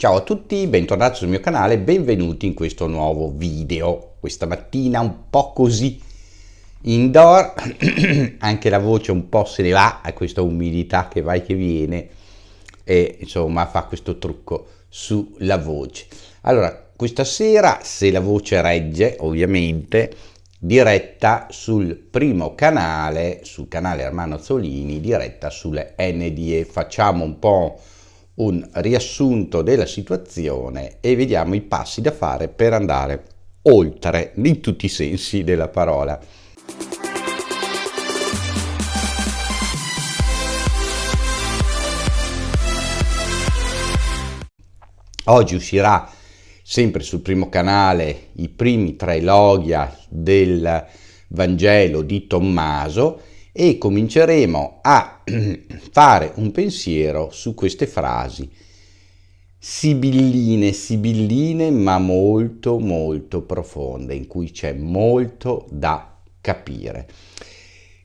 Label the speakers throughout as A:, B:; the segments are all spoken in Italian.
A: Ciao a tutti, bentornati sul mio canale, benvenuti in questo nuovo video. Questa mattina un po' così indoor, anche la voce un po' se ne va a questa umidità che va e che viene e insomma fa questo trucco sulla voce. Allora, questa sera, se la voce regge, ovviamente, diretta sul primo canale, sul canale Ermanno Azzolini, diretta sulle NDE. Facciamo un po' un riassunto della situazione e vediamo i passi da fare per andare oltre in tutti i sensi della parola. Oggi uscirà sempre sul primo canale i primi tre logia del Vangelo di Tommaso e cominceremo a fare un pensiero su queste frasi sibilline ma molto profonde, in cui c'è molto da capire.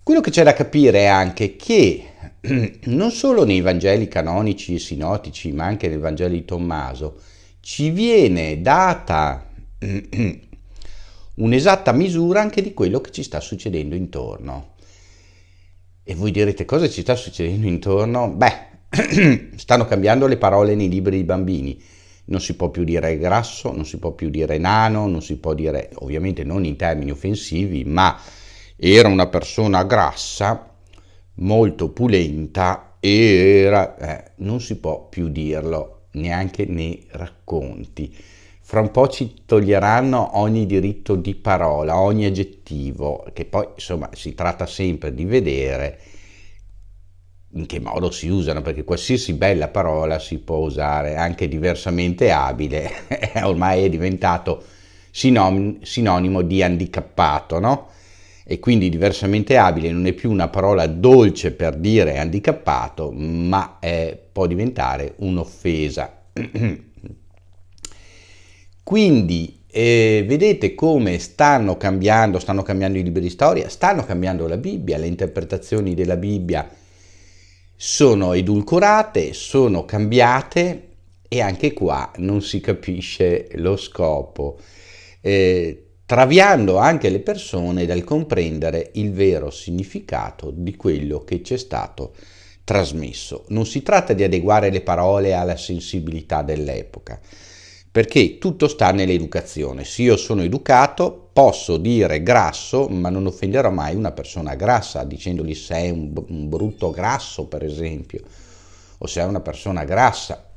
A: Quello che c'è da capire è anche che non solo nei Vangeli canonici e sinottici, ma anche nel Vangelo di Tommaso, ci viene data un'esatta misura anche di quello che ci sta succedendo intorno. E voi direte, cosa ci sta succedendo intorno? Beh, stanno cambiando le parole nei libri dei bambini. Non si può più dire grasso, non si può più dire nano, non si può dire, ovviamente non in termini offensivi, ma era una persona grassa, molto pulenta, non si può più dirlo neanche nei racconti. Fra un po' ci toglieranno ogni diritto di parola, ogni aggettivo, che poi insomma si tratta sempre di vedere in che modo si usano, perché qualsiasi bella parola si può usare, anche diversamente abile, ormai è diventato sinonimo di handicappato, no? E quindi diversamente abile non è più una parola dolce per dire handicappato, ma può diventare un'offesa. Quindi vedete come stanno cambiando i libri di storia, stanno cambiando la Bibbia, le interpretazioni della Bibbia sono edulcorate, sono cambiate e anche qua non si capisce lo scopo, traviando anche le persone dal comprendere il vero significato di quello che ci è stato trasmesso. Non si tratta di adeguare le parole alla sensibilità dell'epoca, perché tutto sta nell'educazione. Se io sono educato posso dire grasso, ma non offenderò mai una persona grassa dicendogli se è un brutto grasso, per esempio, o se è una persona grassa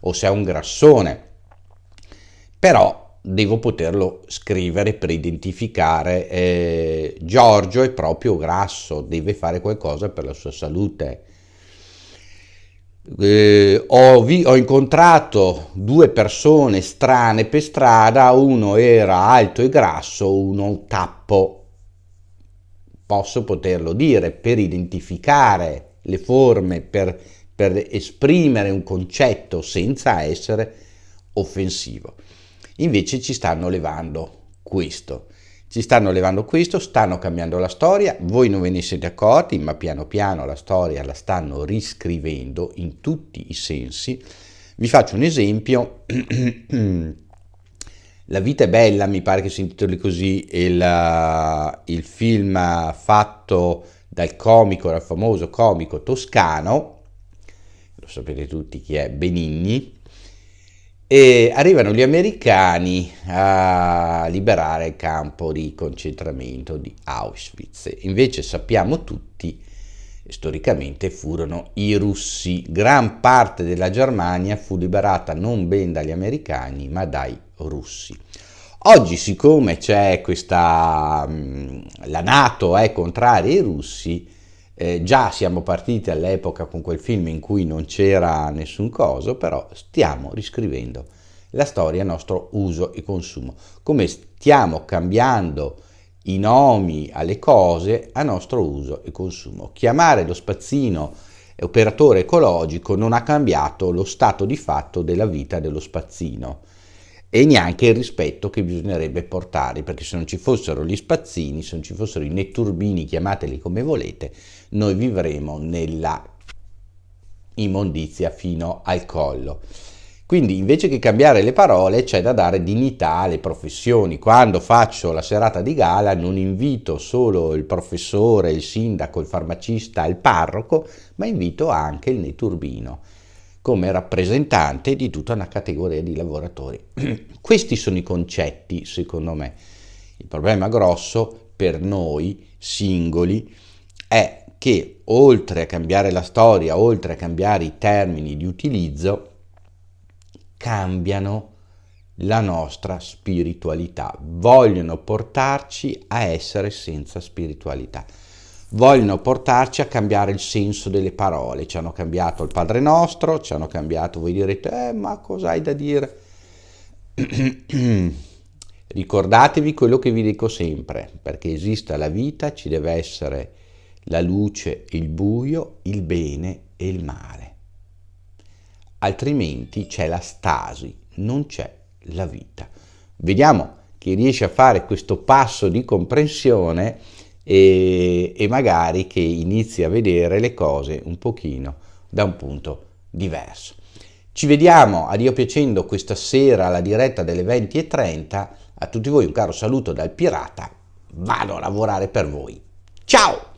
A: o se è un grassone. Però devo poterlo scrivere per identificare Giorgio è proprio grasso, deve fare qualcosa per la sua salute. Ho incontrato due persone strane per strada, uno era alto e grasso, uno tappo. Posso poterlo dire per identificare le forme, per esprimere un concetto senza essere offensivo. Invece ci stanno levando questo. Stanno cambiando la storia, voi non ve ne siete accorti, ma piano piano la storia la stanno riscrivendo in tutti i sensi. Vi faccio un esempio, La vita è bella, mi pare che si intitoli così, il film fatto dal famoso comico toscano, lo sapete tutti chi è, Benigni. E arrivano gli americani a liberare il campo di concentramento di Auschwitz. Invece sappiamo tutti, storicamente furono i russi. Gran parte della Germania fu liberata non ben dagli americani, ma dai russi. Oggi, siccome c'è la NATO è contraria ai russi, già siamo partiti all'epoca con quel film in cui non c'era nessun coso, però stiamo riscrivendo la storia a nostro uso e consumo, come stiamo cambiando i nomi alle cose a nostro uso e consumo. Chiamare lo spazzino operatore ecologico non ha cambiato lo stato di fatto della vita dello spazzino e neanche il rispetto che bisognerebbe portare, perché se non ci fossero gli spazzini, se non ci fossero i netturbini, chiamateli come volete, noi vivremo nella immondizia fino al collo. Quindi invece che cambiare le parole c'è da dare dignità alle professioni. Quando faccio la serata di gala non invito solo il professore, il sindaco, il farmacista, il parroco, ma invito anche il netturbino come rappresentante di tutta una categoria di lavoratori. Questi sono i concetti, secondo me. Il problema grosso per noi singoli è che oltre a cambiare la storia, oltre a cambiare i termini di utilizzo, cambiano la nostra spiritualità, vogliono portarci a essere senza spiritualità, vogliono portarci a cambiare il senso delle parole. Ci hanno cambiato il Padre Nostro, ci hanno cambiato, voi direte, ma cosa hai da dire? Ricordatevi quello che vi dico sempre, perché esista la vita ci deve essere la luce e il buio, il bene e il male. Altrimenti c'è la stasi, non c'è la vita. Vediamo chi riesce a fare questo passo di comprensione e magari che inizi a vedere le cose un pochino da un punto diverso. Ci vediamo a Dio piacendo questa sera alla diretta delle 20:30. A tutti voi un caro saluto dal pirata. Vado a lavorare per voi. Ciao!